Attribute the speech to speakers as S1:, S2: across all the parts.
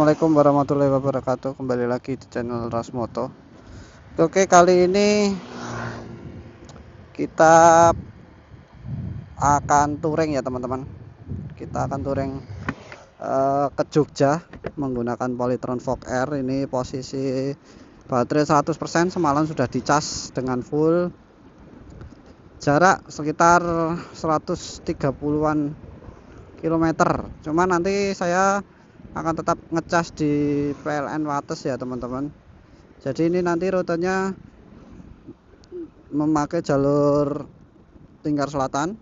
S1: Assalamualaikum warahmatullahi wabarakatuh. Kembali lagi di channel Rasmoto. Oke, kali ini kita akan touring ya teman-teman. Kita akan touring ke Jogja menggunakan Polytron Fog Air. Ini posisi baterai 100%, semalam sudah dicas dengan full. Jarak sekitar 130-an kilometer. Cuma nanti saya akan tetap ngecas di PLN Wates ya teman-teman. Jadi ini nanti rutenya memakai jalur Tingkar Selatan,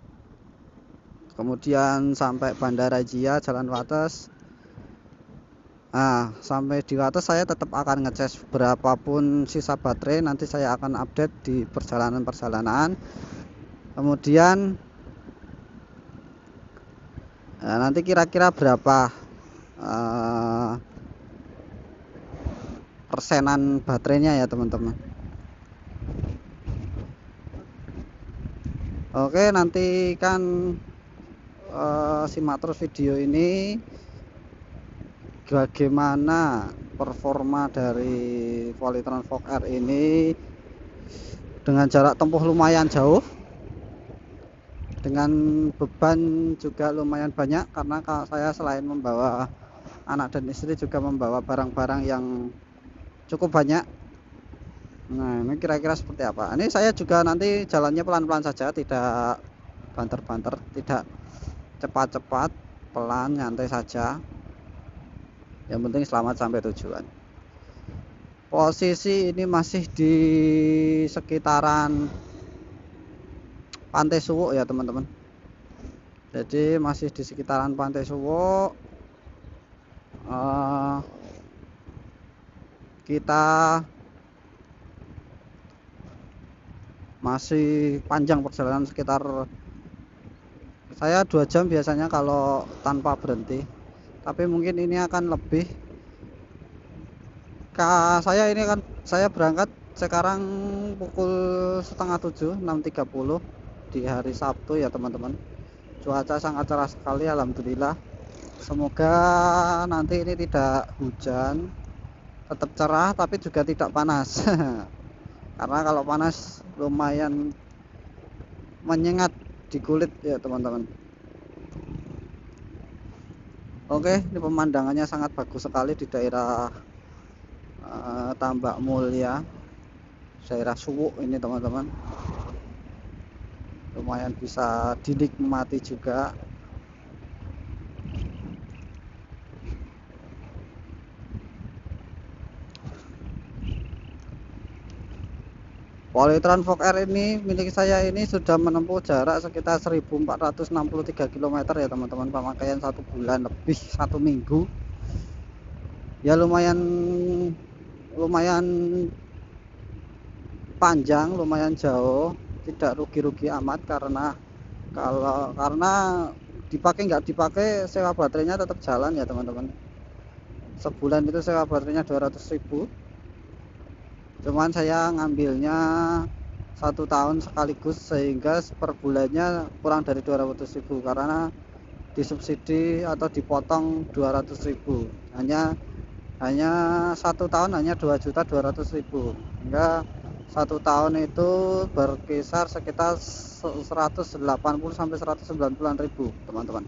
S1: kemudian sampai Bandara Jia Jalan Wates. Nah, sampai di Wates saya tetap akan ngecas berapapun sisa baterai, nanti saya akan update di perjalanan-perjalanan. Kemudian nanti kira-kira berapa persenan baterainya ya teman-teman. Oke, nanti kan simak terus video ini bagaimana performa dari Polytron Fog Air ini dengan jarak tempuh lumayan jauh, dengan beban juga lumayan banyak, karena saya selain membawa anak dan istri juga membawa barang-barang yang cukup banyak. Nah, ini kira-kira seperti apa. Ini saya juga nanti jalannya pelan-pelan saja, tidak banter-banter, tidak cepat-cepat, pelan, nyantai saja. Yang penting selamat sampai tujuan. Posisi ini masih di sekitaran Pantai Suwo ya teman-teman. Jadi masih di sekitaran Pantai Suwo. Kita masih panjang perjalanan, sekitar saya 2 jam biasanya kalau tanpa berhenti, tapi mungkin ini akan lebih. Saya ini kan saya berangkat sekarang pukul setengah 7, 6.30 di hari Sabtu ya teman-teman. Cuaca sangat cerah sekali, alhamdulillah. Semoga nanti ini tidak hujan, tetap cerah tapi juga tidak panas. Karena kalau panas lumayan menyengat di kulit ya teman-teman. Oke, ini pemandangannya sangat bagus sekali di daerah Tambak Mulya, daerah Suwuk ini teman-teman. Lumayan bisa dinikmati juga. Polytron Fog Air ini milik saya ini sudah menempuh jarak sekitar 1463 km ya teman-teman, pemakaian 1 bulan lebih, 1 minggu ya. Lumayan panjang, lumayan jauh, tidak rugi-rugi amat, karena dipakai nggak dipakai sewa baterainya tetap jalan ya teman-teman. Sebulan itu sewa baterainya 200.000, cuman saya ngambilnya 1 tahun sekaligus, sehingga per bulannya kurang dari 200.000 karena disubsidi atau dipotong 200.000. hanya 1 tahun hanya 2.200.000, hingga 1 tahun itu berkisar sekitar 180 sampai 190.000 teman-teman.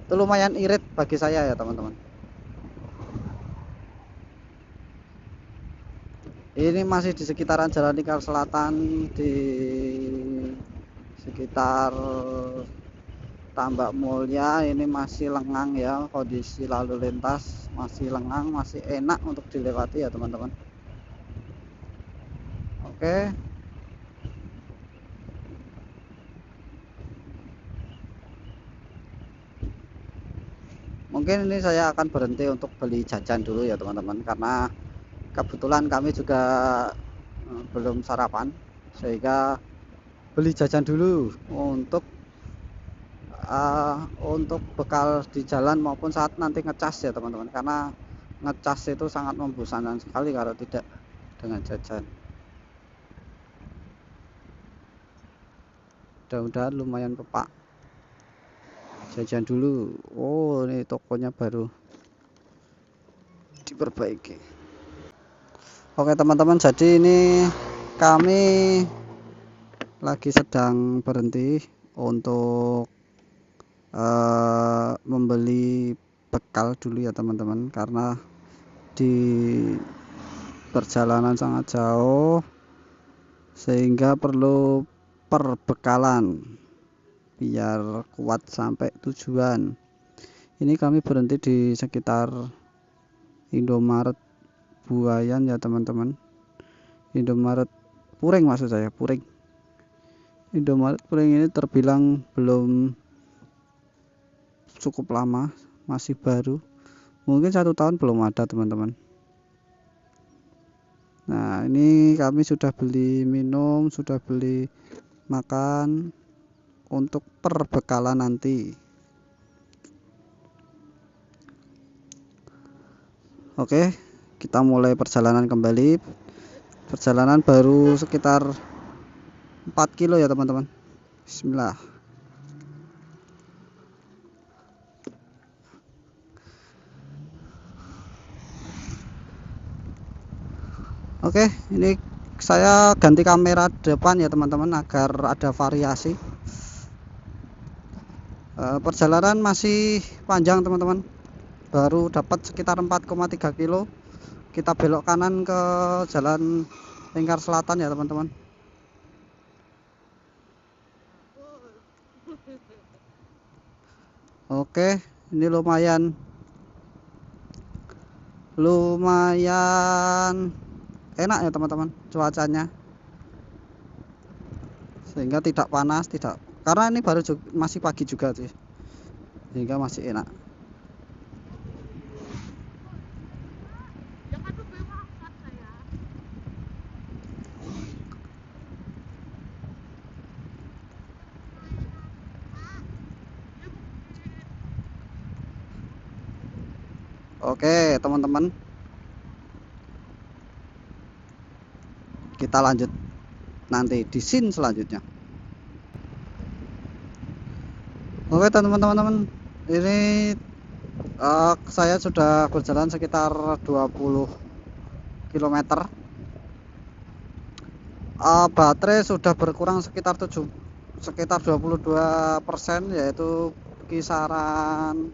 S1: Itu lumayan irit bagi saya ya teman-teman. Ini masih di sekitaran Jalan Tingkar Selatan, di sekitar Tambak Mulya. Ini masih lengang ya, kondisi lalu lintas masih lengang, masih enak untuk dilewati ya teman-teman. Oke, mungkin ini saya akan berhenti untuk beli jajan dulu ya teman-teman, karena kebetulan kami juga belum sarapan, sehingga beli jajan dulu untuk bekal di jalan maupun saat nanti ngecas ya teman-teman, karena ngecas itu sangat membosankan sekali kalau tidak dengan jajan. Mudah-mudahan lumayan pepak. Jajan dulu. Oh, ini tokonya baru. diperbaiki. Oke teman-teman, jadi ini kami lagi sedang berhenti untuk membeli bekal dulu ya teman-teman, karena di perjalanan sangat jauh sehingga perlu perbekalan biar kuat sampai tujuan. Ini kami berhenti di sekitar Indomaret Buayan ya teman-teman, Indomaret Puring maksud saya, Puring. Indomaret Puring ini terbilang belum cukup lama, masih baru, mungkin 1 tahun belum ada teman-teman. Nah ini kami sudah beli minum, sudah beli makan untuk perbekalan nanti. Oke, kita mulai perjalanan kembali. Perjalanan baru sekitar 4 kilo ya teman-teman. Bismillah. Oke, ini saya ganti kamera depan ya teman-teman agar ada variasi. Perjalanan masih panjang teman-teman, baru dapat sekitar 4,3 kilo. Kita belok kanan ke jalan Lingkar Selatan ya teman-teman. Oke, ini lumayan enak ya teman-teman cuacanya, sehingga tidak panas, tidak, karena ini baru masih pagi juga sih, sehingga masih enak. Oke teman-teman, kita lanjut nanti di scene selanjutnya. Oke teman-teman, ini saya sudah berjalan sekitar 20 km. Baterai sudah berkurang sekitar 22%, yaitu kisaran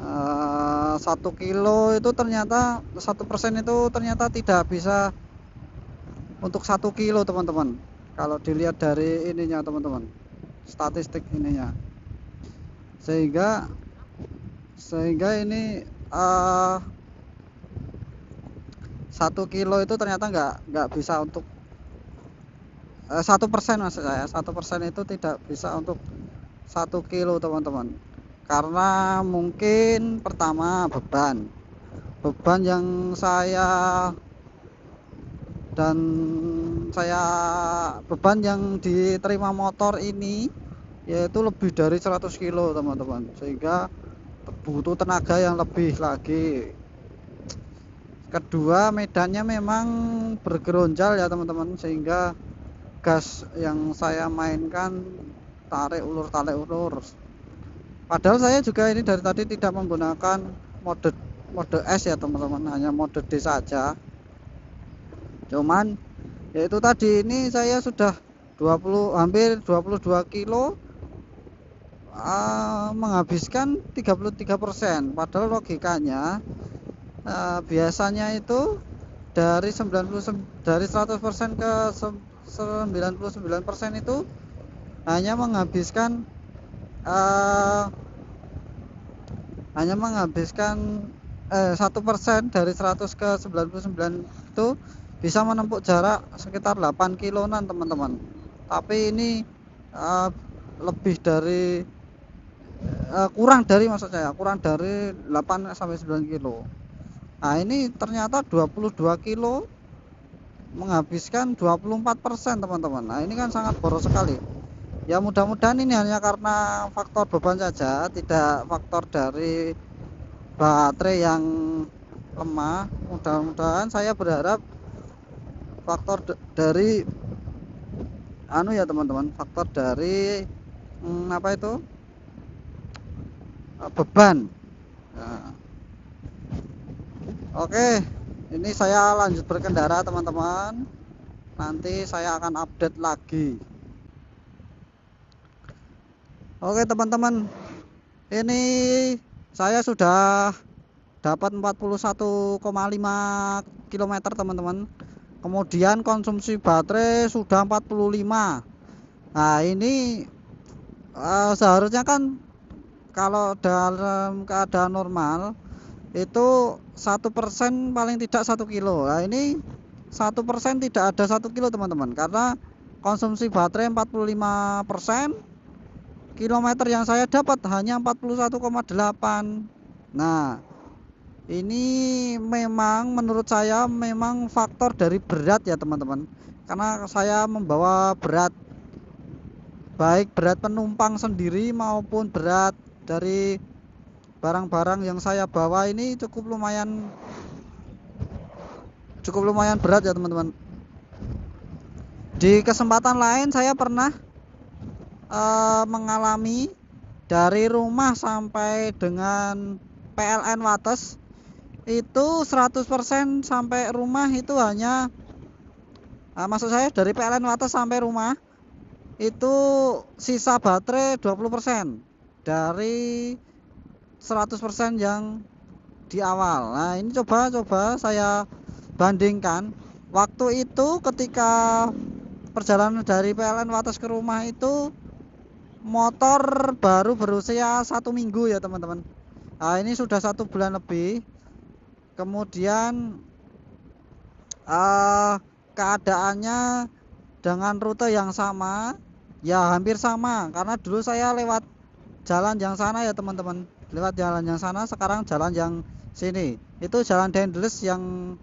S1: 1 kilo itu ternyata 1% itu ternyata tidak bisa untuk 1 kilo teman-teman, kalau dilihat dari ininya teman-teman, statistik ininya, sehingga ini 1 kilo itu ternyata nggak bisa untuk 1%, maksud saya 1% itu tidak bisa untuk 1 kilo teman-teman, karena mungkin pertama beban yang beban yang diterima motor ini yaitu lebih dari 100 kilo teman-teman, sehingga butuh tenaga yang lebih lagi. Kedua, medannya memang bergeronjal ya teman-teman, sehingga gas yang saya mainkan tarik ulur. Padahal saya juga ini dari tadi tidak menggunakan mode S ya teman-teman, hanya mode D saja. Cuman yaitu tadi ini saya sudah hampir 22 kilo, menghabiskan 33%. Padahal logikanya biasanya itu dari 100% ke 99% itu hanya menghabiskan 1% dari 100 ke 99 itu bisa menempuh jarak sekitar 8 kiloan teman-teman. Tapi ini lebih dari kurang dari 8 sampai 9 kilo. Nah ini ternyata 22 kilo menghabiskan 24% teman-teman. Nah ini kan sangat boros sekali. Ya mudah-mudahan ini hanya karena faktor beban saja, tidak faktor dari baterai yang lemah. Mudah-mudahan, saya berharap faktor dari ya teman-teman, faktor dari beban. Nah, Oke, ini saya lanjut berkendara teman-teman. Nanti saya akan update lagi. Oke teman-teman, ini saya sudah dapat 41,5 km teman-teman. Kemudian konsumsi baterai sudah 45. Nah ini seharusnya kan kalau dalam keadaan normal itu 1% paling tidak 1 kilo. Nah ini 1% tidak ada 1 kilo teman-teman, karena konsumsi baterai 45%, kilometer yang saya dapat hanya 41,8. Nah ini memang menurut saya memang faktor dari berat ya teman-teman, karena saya membawa berat, baik berat penumpang sendiri maupun berat dari barang-barang yang saya bawa ini cukup lumayan berat ya teman-teman. Di kesempatan lain saya pernah mengalami dari rumah sampai dengan PLN Wates itu 100% sampai rumah itu hanya maksud saya dari PLN Wates sampai rumah itu sisa baterai 20% dari 100% yang di awal. Nah ini coba saya bandingkan waktu itu ketika perjalanan dari PLN Wates ke rumah itu motor baru berusia 1 minggu ya teman-teman. Nah ini sudah 1 bulan lebih. Kemudian keadaannya dengan rute yang sama, ya hampir sama, karena dulu saya lewat jalan yang sana ya teman-teman, lewat jalan yang sana, sekarang jalan yang sini itu jalan Dendles yang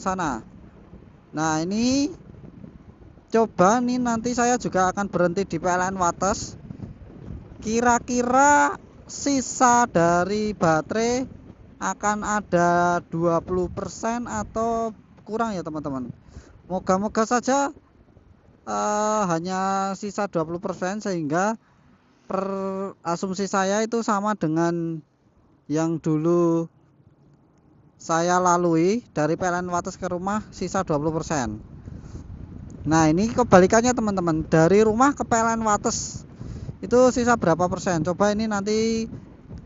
S1: sana. Nah ini coba nih nanti saya juga akan berhenti di PLN Wates, kira-kira sisa dari baterai akan ada 20% atau kurang ya teman-teman. Moga-moga saja hanya sisa 20%, sehingga per asumsi saya itu sama dengan yang dulu saya lalui dari PLN Wates ke rumah, sisa 20%. Nah ini kebalikannya teman-teman, dari rumah ke PLN Wates itu sisa berapa persen, coba ini nanti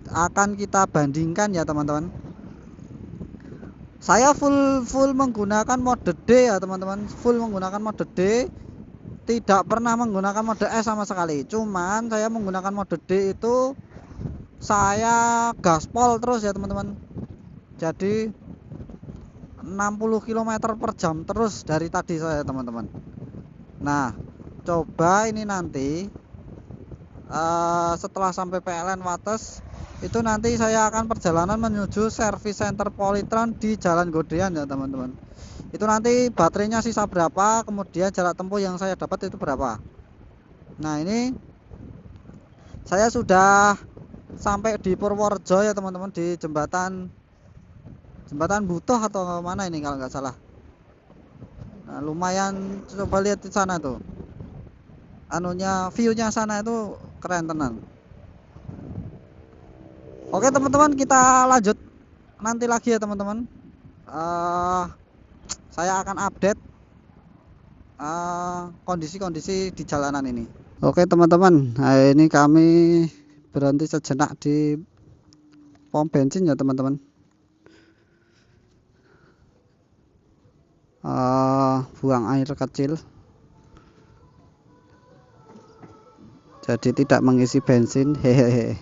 S1: akan kita bandingkan ya teman-teman. Saya full menggunakan mode D ya teman-teman, full menggunakan mode D, tidak pernah menggunakan mode S sama sekali. Cuman saya menggunakan mode D itu saya gaspol terus ya teman-teman, jadi 60 km per jam terus dari tadi saya teman-teman. Nah coba ini nanti setelah sampai PLN Wates itu nanti saya akan perjalanan menuju service center Polytron di Jalan Godean ya teman-teman. Itu nanti baterainya sisa berapa, kemudian jarak tempuh yang saya dapat itu berapa. Nah ini saya sudah sampai di Purworejo ya teman-teman, di jembatan Butuh atau mana ini kalau nggak salah. Nah lumayan, coba lihat di sana tuh, anunya, viewnya sana itu keren tenan. Oke teman-teman, kita lanjut nanti lagi ya teman-teman. Saya akan update kondisi-kondisi di jalanan ini. Oke teman-teman, nah ini kami berhenti sejenak di pom bensin ya teman-teman. Buang air kecil, jadi tidak mengisi bensin. Hehehe.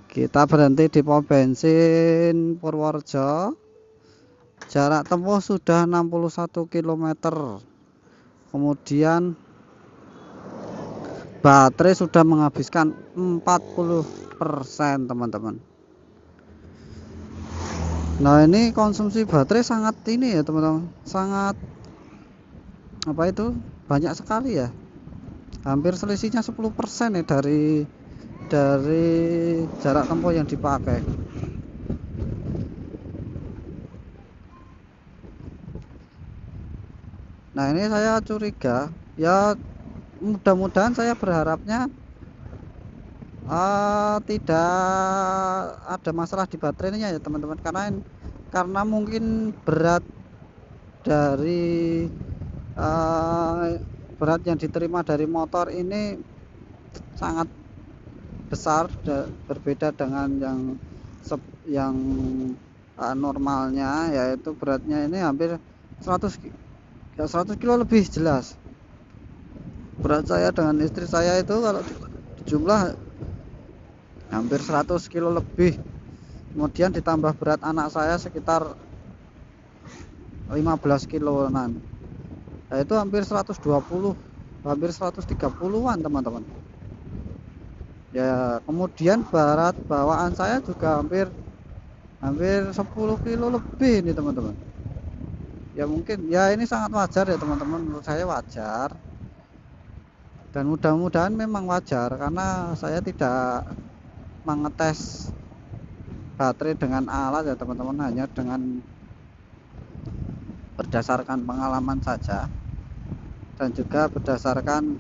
S1: Kita berhenti di pom bensin Purworejo. Jarak tempuh sudah 61 km. Kemudian baterai sudah menghabiskan 40% teman-teman. Nah ini konsumsi baterai sangat ini ya teman-teman, sangat apa itu, banyak sekali ya, hampir selisihnya 10% ya dari jarak tempuh yang dipakai. Nah ini saya curiga ya, mudah-mudahan saya berharapnya Tidak ada masalah di baterainya ya teman-teman, karena mungkin berat dari berat yang diterima dari motor ini sangat besar, berbeda dengan yang normalnya, yaitu beratnya ini hampir 100 kilo lebih. Jelas berat saya dengan istri saya itu kalau jumlah hampir 100 kilo lebih, kemudian ditambah berat anak saya sekitar 15 kiloan, itu hampir 120, hampir 130-an teman-teman ya. Kemudian berat bawaan saya juga hampir 10 kilo lebih ini teman-teman ya. Mungkin ya ini sangat wajar ya teman-teman, menurut saya wajar, dan mudah-mudahan memang wajar, karena saya tidak mengetes baterai dengan alat ya teman-teman, hanya dengan berdasarkan pengalaman saja, dan juga berdasarkan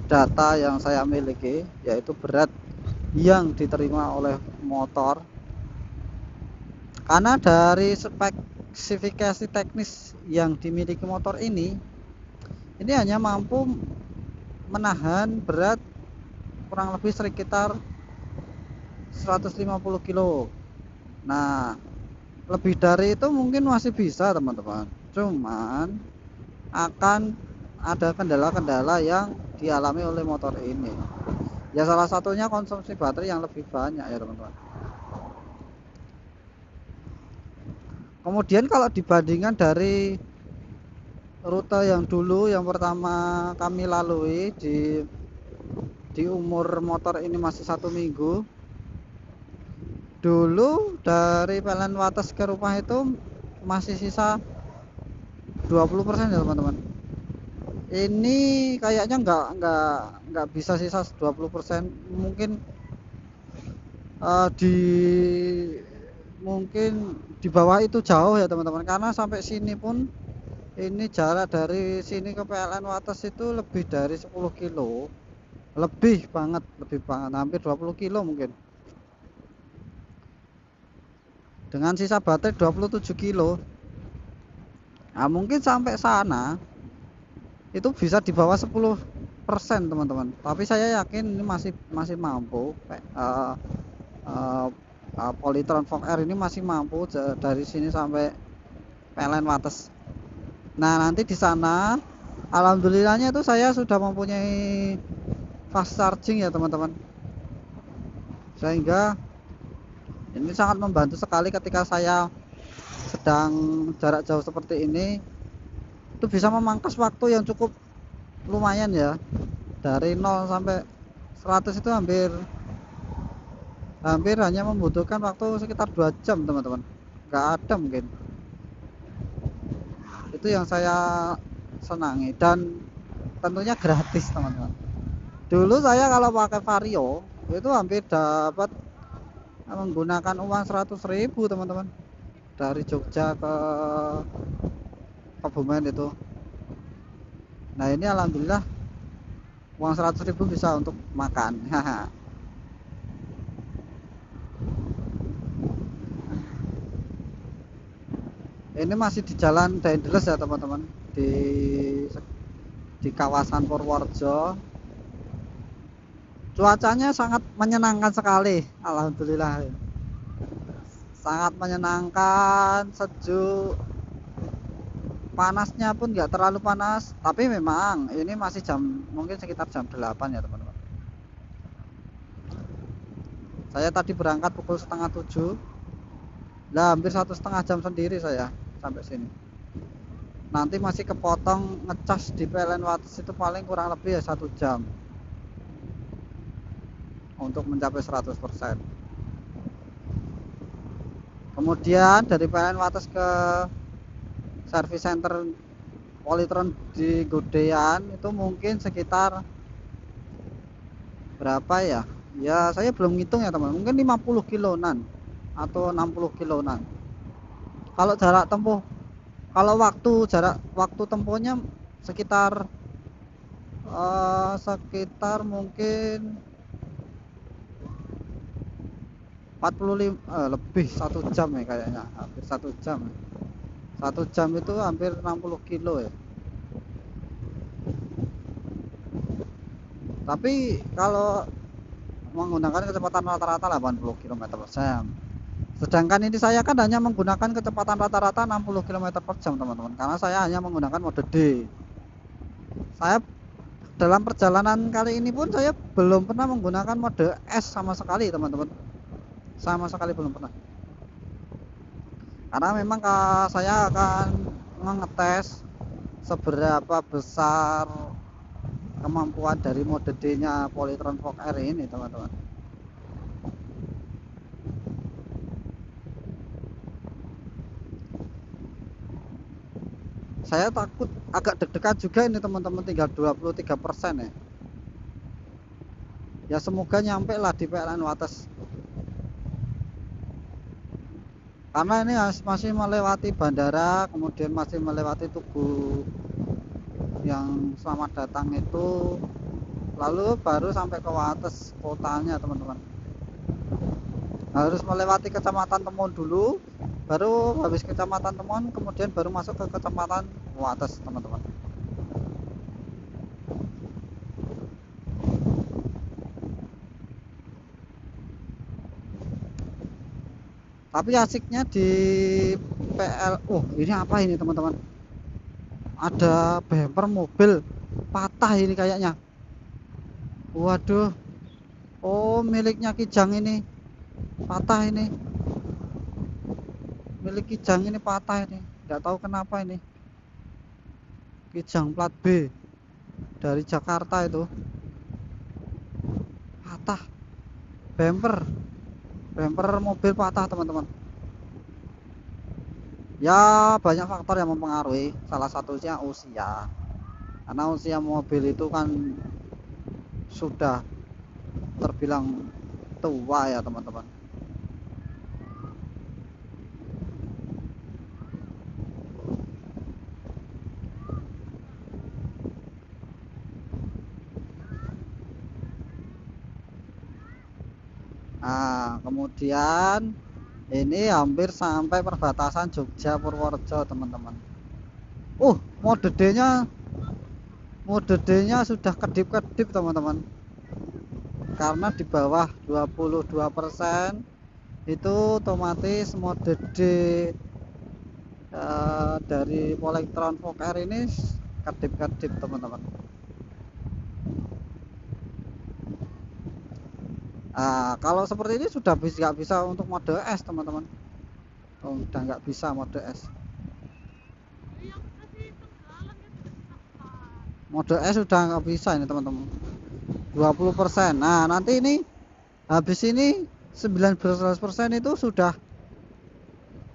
S1: data yang saya miliki, yaitu berat yang diterima oleh motor. Karena dari spesifikasi teknis yang dimiliki motor ini hanya mampu menahan berat kurang lebih sekitar 150 kilo. Nah, lebih dari itu mungkin masih bisa teman-teman, cuman akan ada kendala-kendala yang dialami oleh motor ini ya. Salah satunya konsumsi baterai yang lebih banyak ya teman-teman. Kemudian kalau dibandingkan dari rute yang dulu, yang pertama kami lalui di umur motor ini masih 1 minggu, dulu dari PLN Wates ke rumah itu masih sisa 20% ya teman-teman. Ini kayaknya nggak bisa sisa 20%, mungkin mungkin di bawah itu jauh ya teman-teman, karena sampai sini pun ini jarak dari sini ke PLN Wates itu lebih dari 10 kilo, lebih banget, hampir 20 kilo mungkin, dengan sisa baterai 27 kilo. Nah, mungkin sampai sana itu bisa di bawah 10% teman-teman, tapi saya yakin ini masih mampu. Polytron Fog R ini masih mampu dari sini sampai PLN Wates. Nah, nanti di sana alhamdulillahnya itu saya sudah mempunyai fast charging ya teman-teman, sehingga ini sangat membantu sekali ketika saya sedang jarak jauh seperti ini. Itu bisa memangkas waktu yang cukup lumayan ya, dari 0 sampai 100 itu hampir hanya membutuhkan waktu sekitar 2 jam teman-teman, nggak ada mungkin. Itu yang saya senangi, dan tentunya gratis teman-teman. Dulu saya kalau pakai Vario itu hampir dapat menggunakan uang 100.000 teman-teman, dari Jogja ke Kebumen itu. Nah, ini alhamdulillah uang 100.000 bisa untuk makan. Ini masih di jalan Daendels ya teman-teman, di kawasan Purworejo. Cuacanya sangat menyenangkan sekali, alhamdulillah, sangat menyenangkan, sejuk, panasnya pun nggak terlalu panas, tapi memang ini masih mungkin sekitar jam 8 ya teman-teman. Saya tadi berangkat pukul setengah 7, lah hampir 1,5 jam sendiri saya sampai sini. Nanti masih kepotong ngecas di PLN Wates itu paling kurang lebih ya 1 jam untuk mencapai 100%. Kemudian dari PLN Wates ke service center Polytron di Godean itu mungkin sekitar berapa ya? Ya saya belum ngitung ya teman, mungkin 50 kiloan atau 60 kiloan. Kalau waktu tempuhnya sekitar mungkin 45 lebih 1 jam ya kayaknya, hampir 1 jam. 1 jam itu hampir 60 kilo ya. Tapi kalau menggunakan kecepatan rata-rata 80 km per jam, sedangkan ini saya kan hanya menggunakan kecepatan rata-rata 60 km per jam teman-teman, karena saya hanya menggunakan mode D. Saya dalam perjalanan kali ini pun saya belum pernah menggunakan mode S sama sekali teman-teman, sama sekali belum pernah, karena memang saya akan mengetes seberapa besar kemampuan dari mode D nya Polytron Fog Air ini teman-teman. Saya takut agak deg-degan juga ini teman-teman, tinggal 23% ya. Ya semoga nyampe lah di PLN Wates, karena ini masih melewati bandara, kemudian masih melewati Tugu yang selamat datang itu, lalu baru sampai ke Wates kotanya teman-teman. Harus melewati Kecamatan Temon dulu, baru habis Kecamatan Temon kemudian baru masuk ke Kecamatan Wates teman-teman. Tapi asiknya di PL, oh ini apa ini teman-teman, ada bumper mobil patah ini kayaknya. Waduh, oh miliknya Kijang ini patah ini, milik Kijang ini patah ini, nggak tahu kenapa ini. Kijang plat B dari Jakarta itu patah, bumper mobil patah teman-teman. Ya banyak faktor yang mempengaruhi, salah satunya usia, karena usia mobil itu kan sudah terbilang tua ya teman-teman. Nah kemudian ini hampir sampai perbatasan Jogja Purworejo teman-teman. Mode D nya sudah kedip-kedip teman-teman, karena di bawah 22% itu otomatis mode D dari Polytron Fog Air ini kedip-kedip teman-teman. Nah, kalau seperti ini sudah nggak bisa untuk mode S teman-teman. Udah nggak bisa mode S. Mode S sudah nggak bisa ini teman-teman, 20%. Nah nanti ini habis ini 19% itu sudah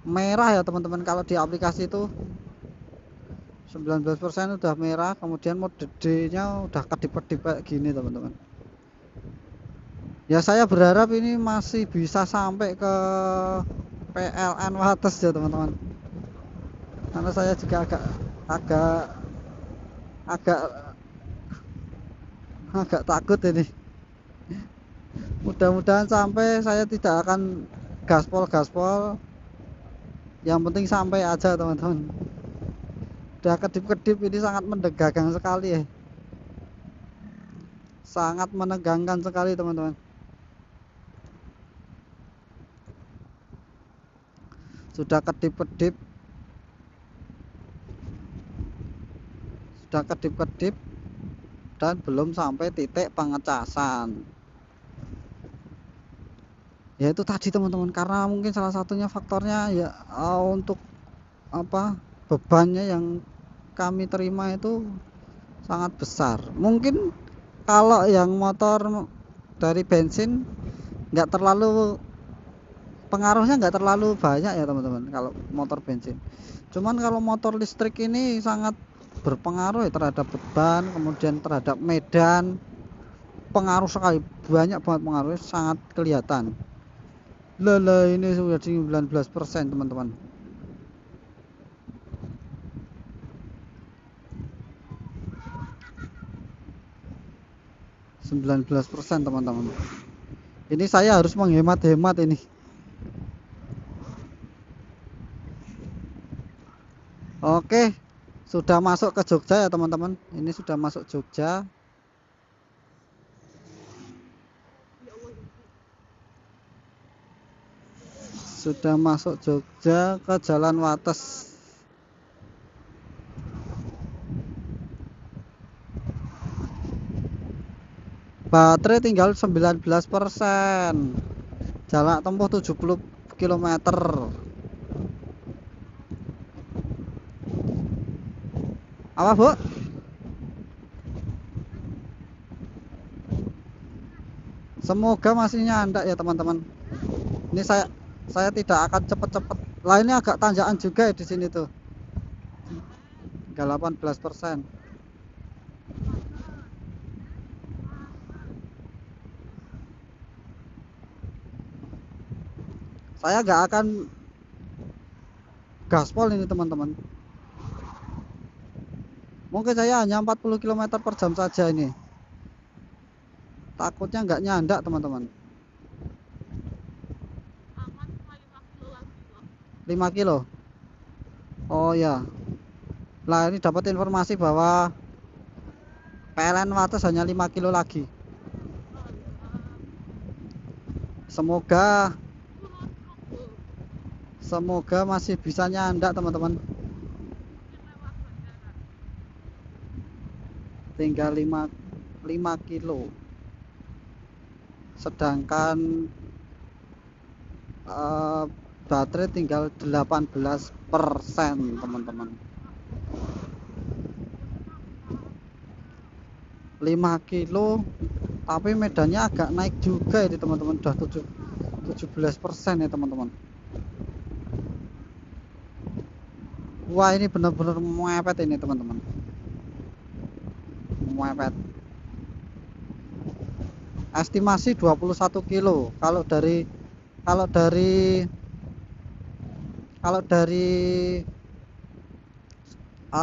S1: merah ya teman-teman. Kalau di aplikasi itu 19% udah merah, kemudian mode D nya udah kedip-kedip kayak gini teman-teman. Ya saya berharap ini masih bisa sampai ke PLN Wates ya teman-teman, karena saya juga agak agak agak takut ini. Mudah-mudahan sampai, saya tidak akan gaspol, yang penting sampai aja teman-teman. Udah kedip-kedip ini sangat menegangkan sekali ya, sangat menegangkan sekali teman-teman. Sudah kedip-kedip, dan belum sampai titik pengecasan. Ya itu tadi teman-teman, karena mungkin salah satunya faktornya ya untuk apa, bebannya yang kami terima itu sangat besar. Mungkin kalau yang motor dari bensin nggak terlalu, pengaruhnya nggak terlalu banyak ya teman-teman kalau motor bensin. Cuman kalau motor listrik ini sangat berpengaruh ya terhadap beban, kemudian terhadap medan, pengaruh sekali, banyak banget pengaruhnya, sangat kelihatan. Lala ini sudah 19% teman-teman. 19% teman-teman. Ini saya harus menghemat-hemat ini. Oke, sudah masuk ke Jogja ya teman-teman. Ini sudah masuk Jogja. Sudah masuk Jogja ke Jalan Wates. Baterai tinggal 19%. Jarak tempuh 70 km. Apa, Bu? Semoga masih nyandak ya teman-teman. Ini saya tidak akan cepet-cepet. Lah ini agak tanjakan juga ya di sini tuh. Tinggal 18%. Saya nggak akan gaspol ini teman-teman. Mungkin saya hanya 40 km per jam saja ini. Takutnya nggak nyandak teman-teman. 5 kilo. Oh ya. Lah ini dapat informasi bahwa PLN Wates hanya 5 kilo lagi. Semoga masih bisa nyandak teman-teman. Tinggal 5 kilo. Sedangkan baterai tinggal 18% teman-teman. 5 kilo tapi medannya agak naik juga ini teman-teman. Udah 17% ya teman-teman. Wah ini benar-benar mepet ini teman-teman. Mepet. Estimasi 21 kilo. Kalau dari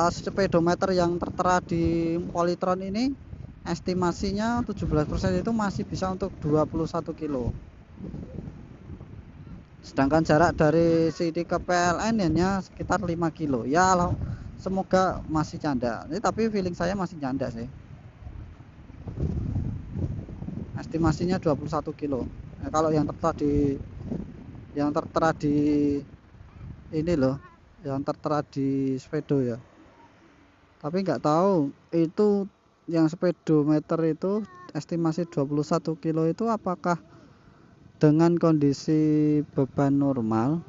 S1: speedometer yang tertera di Polytron ini, estimasinya 17% itu masih bisa untuk 21 kilo. Sedangkan jarak dari sini ke PLN hanya sekitar 5 kilo. Ya semoga masih canda. Ini tapi feeling saya masih canda sih. Estimasinya 21 kilo. Nah, kalau yang tertera di ini loh, yang tertera di speedo ya. Tapi nggak tahu itu yang speedometer itu estimasi 21 kilo itu apakah dengan kondisi beban normal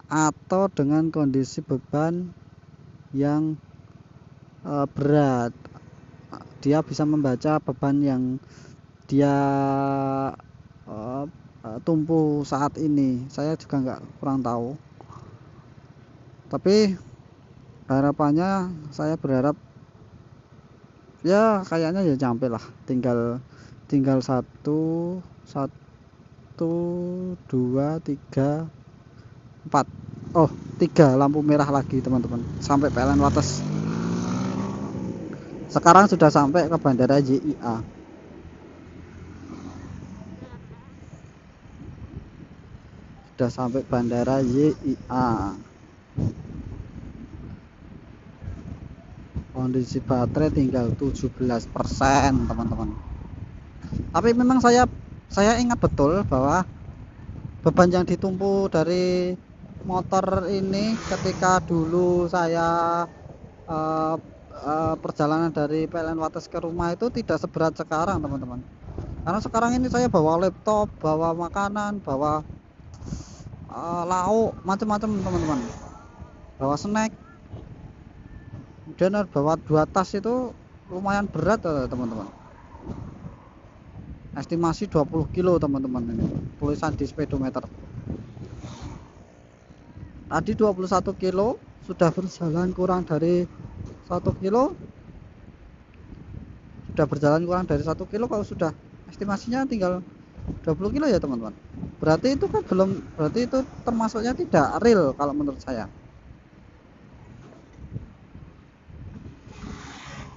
S1: atau dengan kondisi beban yang berat. Dia bisa membaca beban yang dia tumpu saat ini. Saya juga kurang tahu. Tapi harapannya saya berharap ya kayaknya ya sampai lah. Tinggal 1 2 3 4. Oh, 3 lampu merah lagi teman-teman. Sampai PLN Wates. Sekarang sudah sampai ke Bandara JIA. Sudah sampai Bandara JIA. Kondisi baterai tinggal 17% teman-teman. Tapi memang saya ingat betul bahwa beban yang ditumpu dari motor ini ketika dulu saya perjalanan dari PLN Wates ke rumah itu tidak seberat sekarang teman-teman. Karena sekarang ini saya bawa laptop, bawa makanan, bawa lauk, macam-macam teman-teman. Bawa snack. Kemudian bawa 2 tas itu lumayan berat teman-teman. Estimasi 20 kilo teman-teman ini. Tulisan di speedometer. Tadi 21 kilo, sudah berjalan kurang dari 1 kilo. Sudah berjalan kurang dari 1 kilo, kalau sudah estimasinya tinggal 20 kilo ya teman-teman. Berarti itu kan berarti itu termasuknya tidak real kalau menurut saya.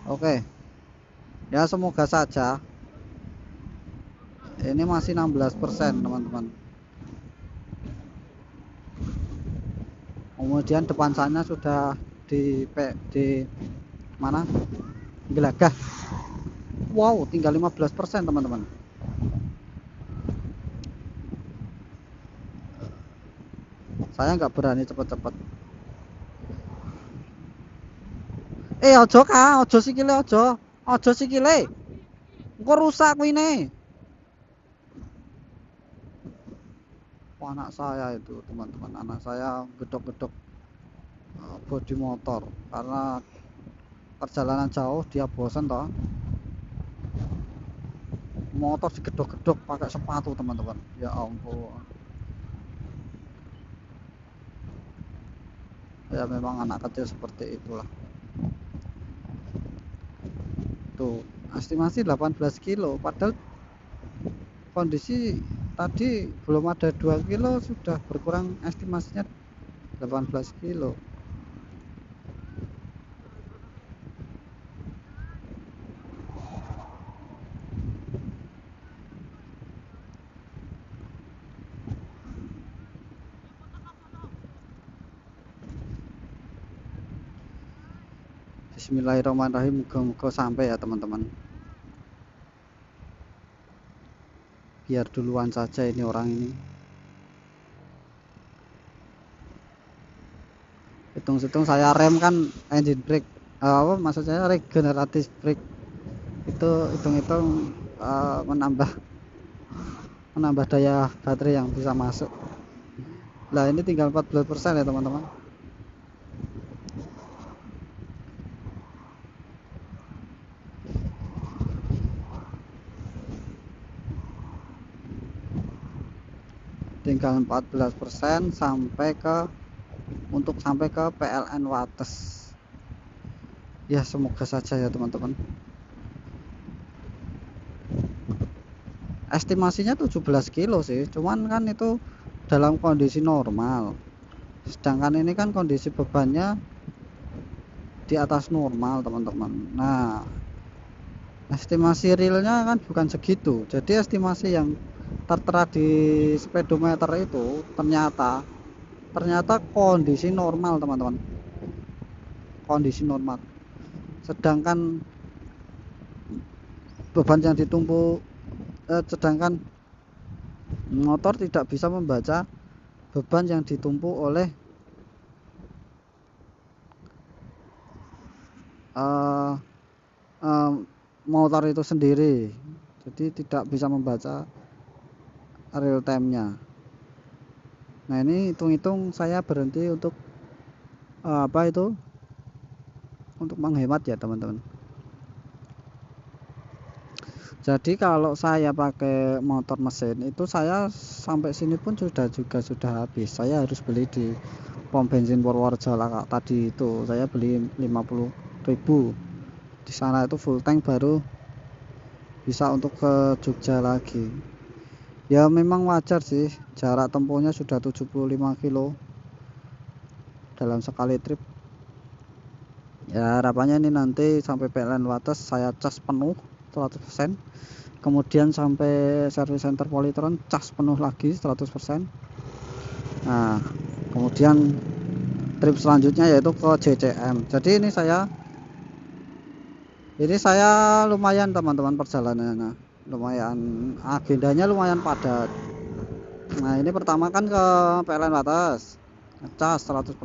S1: Oke. Ya semoga saja Ini masih 16% teman-teman. Kemudian depan sana sudah di mana gelagah. Wow, tinggal 15% teman-teman. Saya nggak berani cepet-cepet. Ojo kah, ojo sikile, ojo sikile. Kok rusak ini? Anak saya itu teman-teman, anak saya gedok-gedok bodi motor karena perjalanan jauh dia bosan toh. Motor digedok-gedok pakai sepatu teman-teman. Ya ampun. Ya memang anak kecil seperti itulah. Tuh, estimasi 18 kilo padahal kondisi tadi belum ada 2 kilo sudah berkurang estimasinya 18 kilo. Bismillahirrahmanirrahim, moga-moga sampai ya teman-teman. Biar duluan saja ini orang ini. Hitung-hitung saya rem kan engine brake, apa maksud saya regeneratif brake, itu hitung-hitung menambah daya baterai yang bisa masuk. Nah ini tinggal 14% ya teman-teman. Tinggal 14% sampai ke PLN Wates. Ya semoga saja ya teman-teman. Estimasinya 17 kilo sih, cuman kan itu dalam kondisi normal. Sedangkan ini kan kondisi bebannya di atas normal teman-teman. Nah, estimasi realnya kan bukan segitu. Jadi estimasi yang tertera di speedometer itu ternyata kondisi normal teman-teman, kondisi normal. Sedangkan beban yang ditumpuk sedangkan motor tidak bisa membaca beban yang ditumpuk oleh motor itu sendiri, jadi tidak bisa membaca real time nya. Nah ini hitung-hitung saya berhenti untuk untuk menghemat ya teman-teman. Jadi kalau saya pakai motor mesin itu saya sampai sini pun sudah habis. Saya harus beli di pom bensin Purworejo lah tadi itu. Saya beli 50.000. Di sana itu full tank baru bisa untuk ke Jogja lagi. Ya memang wajar sih, jarak tempuhnya sudah 75 kilo dalam sekali trip. Ya harapannya ini nanti sampai PLN Wates saya cas penuh 100%. Kemudian sampai service center Polytron cas penuh lagi 100%. Nah kemudian trip selanjutnya yaitu ke JCM. Jadi ini saya lumayan teman-teman, perjalanannya lumayan, agendanya lumayan padat. Nah ini pertama kan ke PLN Wates cas 100%.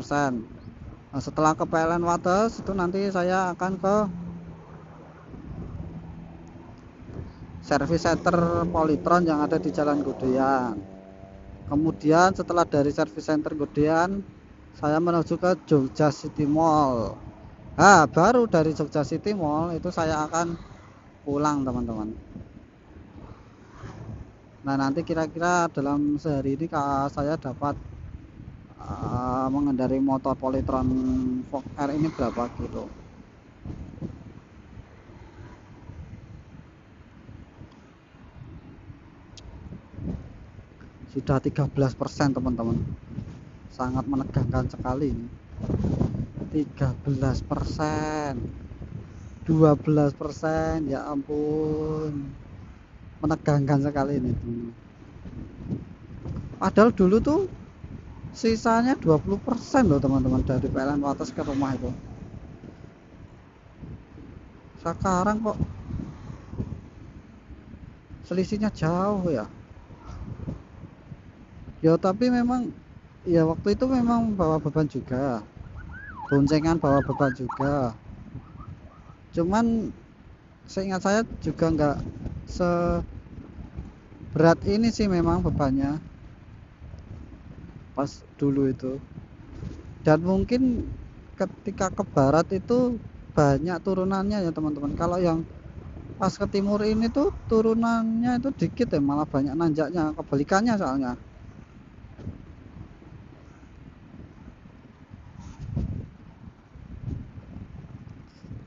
S1: Nah, setelah ke PLN Wates itu nanti saya akan ke service center Polytron yang ada di Jalan Godean. Kemudian setelah dari service center Godean saya menuju ke Jogja City Mall. Nah baru dari Jogja City Mall itu saya akan pulang teman-teman. Nah nanti kira-kira dalam sehari ini saya dapat mengendarai motor Polytron Fok R ini berapa kilo. Sudah 13% teman-teman, sangat menegangkan sekali ini. 13%, 12%, ya ampun. menegangkan sekali ini. Padahal dulu tuh sisanya 20% loh teman-teman dari PLN Wates ke rumah itu. Sekarang kok selisihnya jauh ya. Ya tapi memang ya waktu itu memang bawa beban juga, boncengan bawa beban juga. Cuman seingat saya juga nggak seberat ini sih memang bebannya pas dulu itu. Dan mungkin ketika ke barat itu banyak turunannya ya teman-teman. Kalau yang pas ke timur ini tuh turunannya itu dikit ya, malah banyak nanjaknya, kebalikannya soalnya.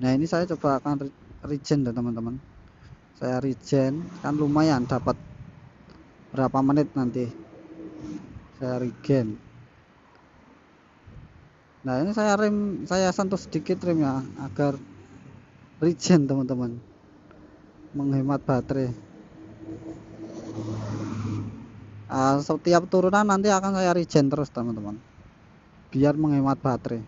S1: Nah ini saya coba akan regen ya teman-teman. Saya regen kan lumayan dapat berapa menit nanti saya regen. Nah ini saya rem, saya sentuh sedikit remnya agar regen teman-teman, menghemat baterai. Setiap turunan nanti akan saya regen terus teman-teman, biar menghemat baterai.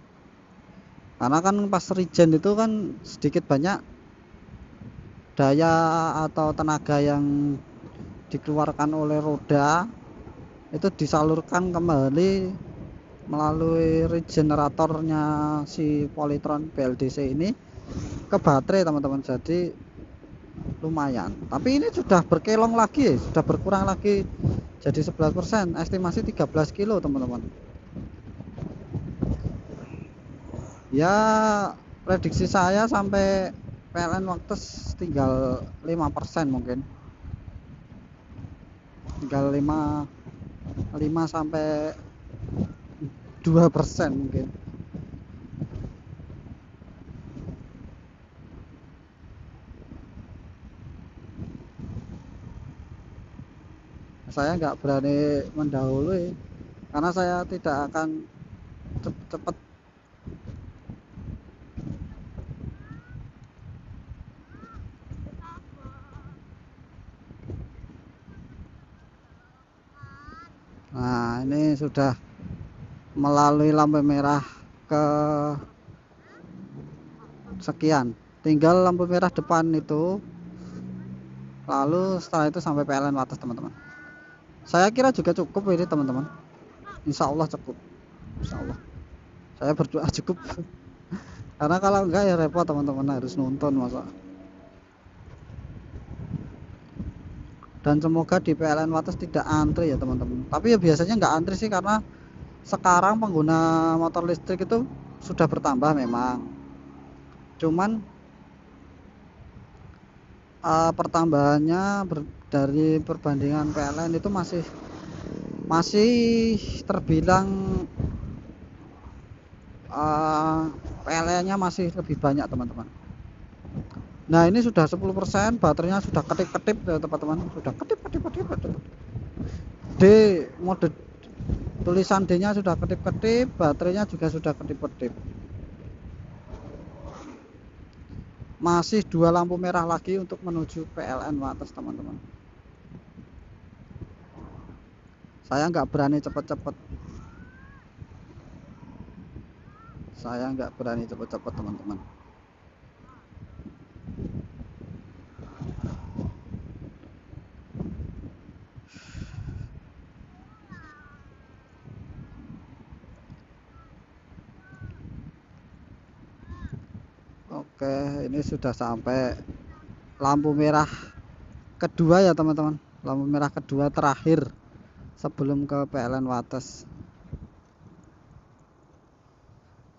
S1: Karena kan pas regen itu kan sedikit banyak daya atau tenaga yang dikeluarkan oleh roda itu disalurkan kembali melalui regeneratornya si Polytron BLDC ini ke baterai teman-teman. Jadi lumayan, tapi ini sudah berkelong lagi, sudah berkurang lagi jadi 11%, estimasi 13 kilo teman-teman. Ya prediksi saya sampai PLN Wates tinggal 5% mungkin, tinggal 5 sampai 2% mungkin. Saya nggak berani mendahului karena saya tidak akan cepat. Nah ini sudah melalui lampu merah ke sekian, tinggal lampu merah depan itu, lalu setelah itu sampai PLN Wates teman-teman. Saya kira juga cukup ini teman-teman, insya Allah cukup, insya Allah saya berdoa cukup. Karena kalau enggak ya repot teman-teman, harus nonton masa. Dan semoga di PLN Wates tidak antri ya teman-teman, tapi ya biasanya nggak antri sih, karena sekarang pengguna motor listrik itu sudah bertambah memang, cuman pertambahannya dari perbandingan PLN itu masih terbilang PLN-nya masih lebih banyak teman-teman. Nah ini sudah 10%, baterainya sudah ketip-ketip ya teman-teman, sudah ketip-ketip. D mode tulisan D nya sudah ketip-ketip, baterainya juga sudah ketip-ketip. Masih 2 lampu merah lagi untuk menuju PLN Wates teman-teman. Saya nggak berani cepet-cepet, teman-teman. Oke, ini sudah sampai lampu merah kedua ya teman-teman, lampu merah kedua terakhir sebelum ke PLN Wates.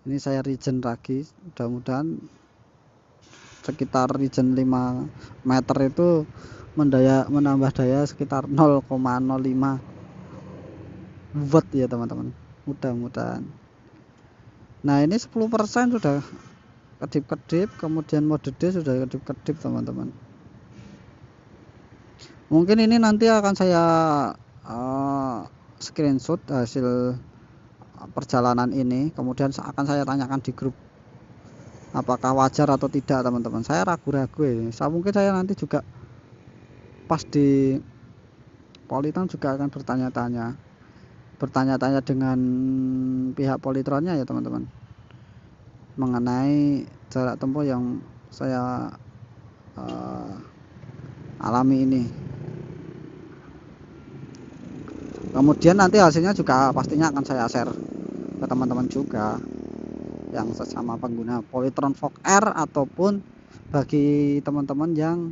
S1: Ini saya regen lagi, mudah-mudahan sekitar regen 5 meter itu menambah daya sekitar 0,05 watt ya teman-teman, mudah-mudahan. Nah ini 10% sudah kedip-kedip, kemudian mode D sudah kedip-kedip teman-teman. Mungkin ini nanti akan saya screenshot hasil perjalanan ini, kemudian akan saya tanyakan di grup apakah wajar atau tidak teman-teman. Saya ragu-ragu ya, mungkin saya nanti juga pas di Polytron juga akan bertanya-tanya dengan pihak Polytronnya ya teman-teman, mengenai jarak tempuh yang saya alami ini. Kemudian nanti hasilnya juga pastinya akan saya share ke teman-teman juga yang sesama pengguna Polytron Fog R, ataupun bagi teman-teman yang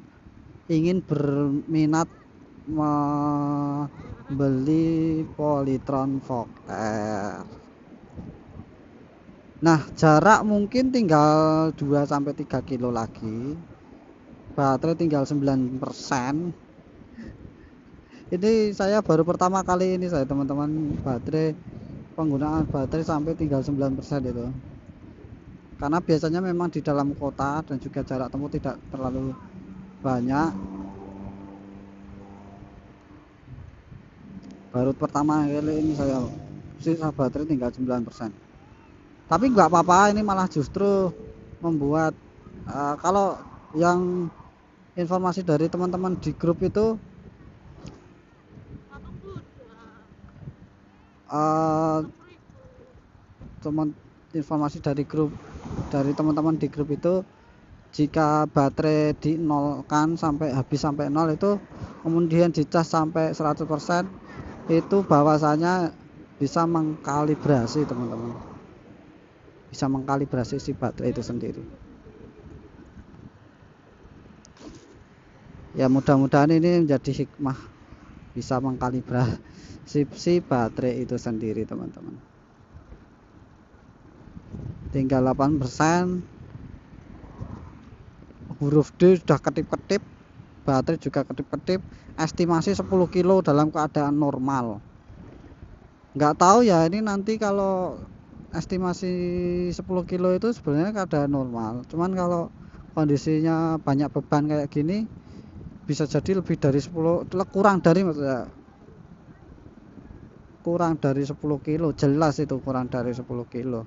S1: ingin berminat membeli Polytron Fog R. Nah, jarak mungkin tinggal 2-3 kilo lagi, baterai tinggal 9%. Ini saya baru pertama kali ini saya teman-teman, penggunaan baterai sampai tinggal 9% itu. Karena biasanya memang di dalam kota dan juga jarak tempuh tidak terlalu banyak. Baru pertama kali ini saya sisa baterai tinggal 9%. Tapi nggak apa-apa, ini malah justru membuat kalau yang informasi dari teman-teman di grup itu informasi dari teman-teman di grup itu, jika baterai di nolkan habis sampai 0 itu, kemudian dicas sampai 100%, itu bahwasanya bisa mengkalibrasi teman-teman, bisa mengkalibrasi si baterai itu sendiri. Ya mudah-mudahan ini menjadi hikmah, bisa mengkalibrasi si baterai itu sendiri teman-teman. Tinggal 8%, huruf D sudah ketip-ketip, baterai juga ketip-ketip, estimasi 10 kilo dalam keadaan normal. Nggak tahu ya ini nanti kalau estimasi 10 kilo itu sebenarnya keadaan normal, cuman kalau kondisinya banyak beban kayak gini bisa jadi lebih dari 10, kurang dari 10 kilo, jelas itu kurang dari 10 kilo,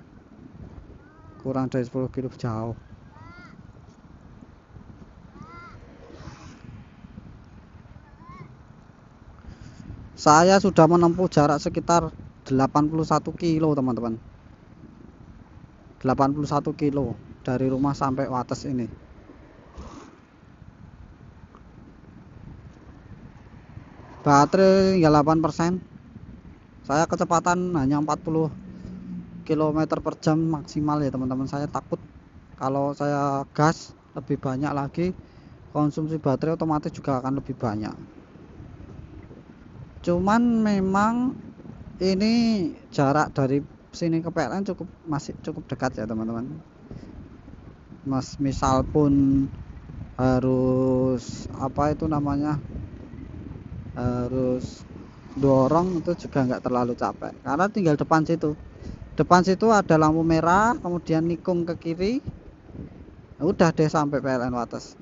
S1: jauh. Saya sudah menempuh jarak sekitar 81 kilo teman-teman, 81 kilo dari rumah sampai Wates ini. Baterai tinggal 8%. Saya kecepatan hanya 40 km per jam maksimal ya teman-teman. Saya takut kalau saya gas lebih banyak lagi, konsumsi baterai otomatis juga akan lebih banyak. Cuman memang ini jarak dari sini ke PLN masih cukup dekat ya teman-teman. Misal pun harus harus dorong, itu juga nggak terlalu capek karena tinggal depan situ ada lampu merah, kemudian nikung ke kiri, udah deh sampai PLN Wates.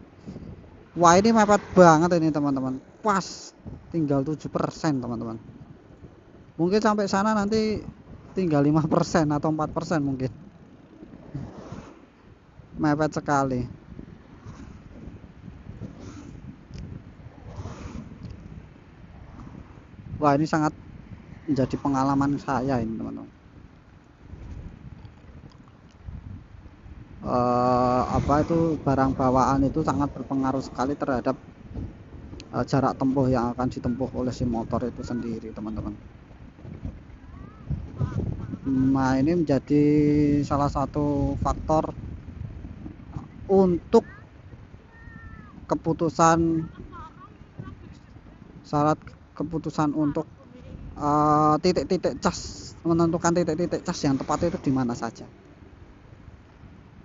S1: Wah ini mepet banget ini teman-teman, pas tinggal 7% teman-teman. Mungkin sampai sana nanti tinggal 5% atau 4% mungkin. Mepet sekali. Wah ini sangat menjadi pengalaman saya ini teman-teman. Barang bawaan itu sangat berpengaruh sekali terhadap jarak tempuh yang akan ditempuh oleh si motor itu sendiri teman-teman. Nah ini menjadi salah satu faktor untuk keputusan untuk titik-titik cas, menentukan titik-titik cas yang tepat itu di mana saja.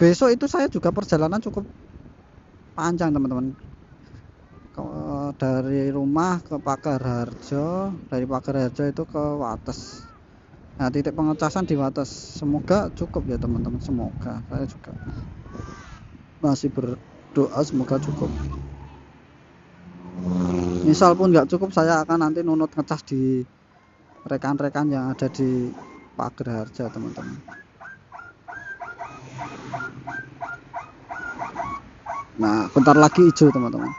S1: Besok itu saya juga perjalanan cukup panjang teman-teman, dari rumah ke Pagarharjo, dari Pagarharjo itu ke Wates. Nah titik pengecasan di Wates, semoga cukup ya teman-teman, semoga. Saya juga masih berdoa semoga cukup. Misal pun nggak cukup, saya akan nanti nunut ngecas di rekan-rekan yang ada di Pagarharjo teman-teman. Nah bentar lagi hijau teman-teman.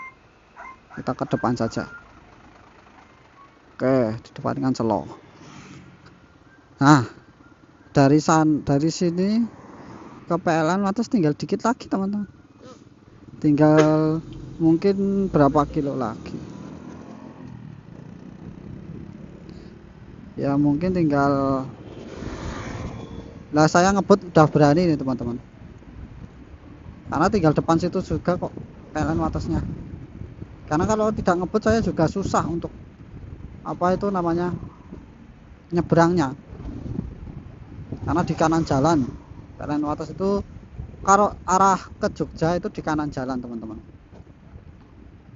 S1: Kita ke depan saja. Oke, di depan kan Celo. Nah, dari sini ke PLN Wates tinggal dikit lagi teman-teman. Tinggal mungkin berapa kilo lagi. Ya mungkin tinggal. Lah saya ngebut udah berani nih teman-teman. Karena tinggal depan situ juga kok PLN Watesnya. Karena kalau tidak ngebut saya juga susah untuk apa itu namanya nyebrangnya. Karena di kanan jalan PLN Wates itu kalau arah ke Jogja itu di kanan jalan teman-teman.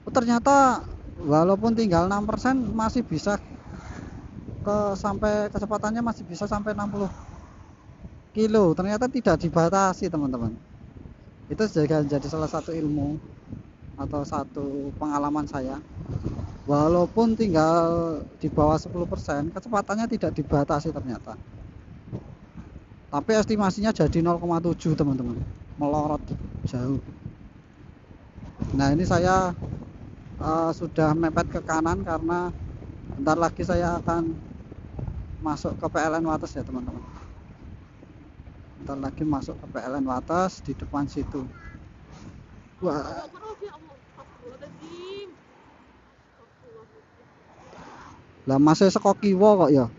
S1: Ternyata walaupun tinggal 6% masih bisa sampai kecepatannya masih bisa sampai 60 kilo. Ternyata tidak dibatasi teman-teman. Itu jadi salah satu ilmu atau satu pengalaman saya. Walaupun tinggal di bawah 10%, kecepatannya tidak dibatasi ternyata. Tapi estimasinya jadi 0,7 teman-teman, melorot jauh. Nah ini saya sudah mepet ke kanan karena bentar lagi saya akan masuk ke PLN Wates ya teman-teman. Bentar lagi masuk ke PLN Wates di depan situ. Wah. Lah masih saka kiwa kok ya.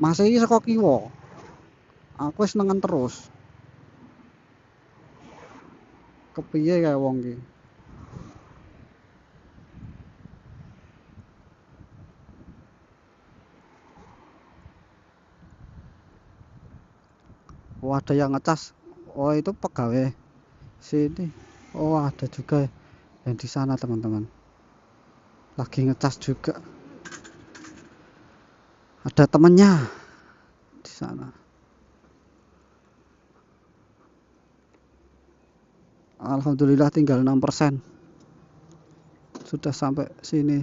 S1: Masih iki saka kiwa. Aku wis nengen terus. Kepiye kae wong iki? Oh ada yang ngecas. Oh itu pegawai sini. Oh ada juga yang di sana teman-teman. Lagi ngecas juga. Ada temennya di sana. Alhamdulillah tinggal 6%. Sudah sampai sini.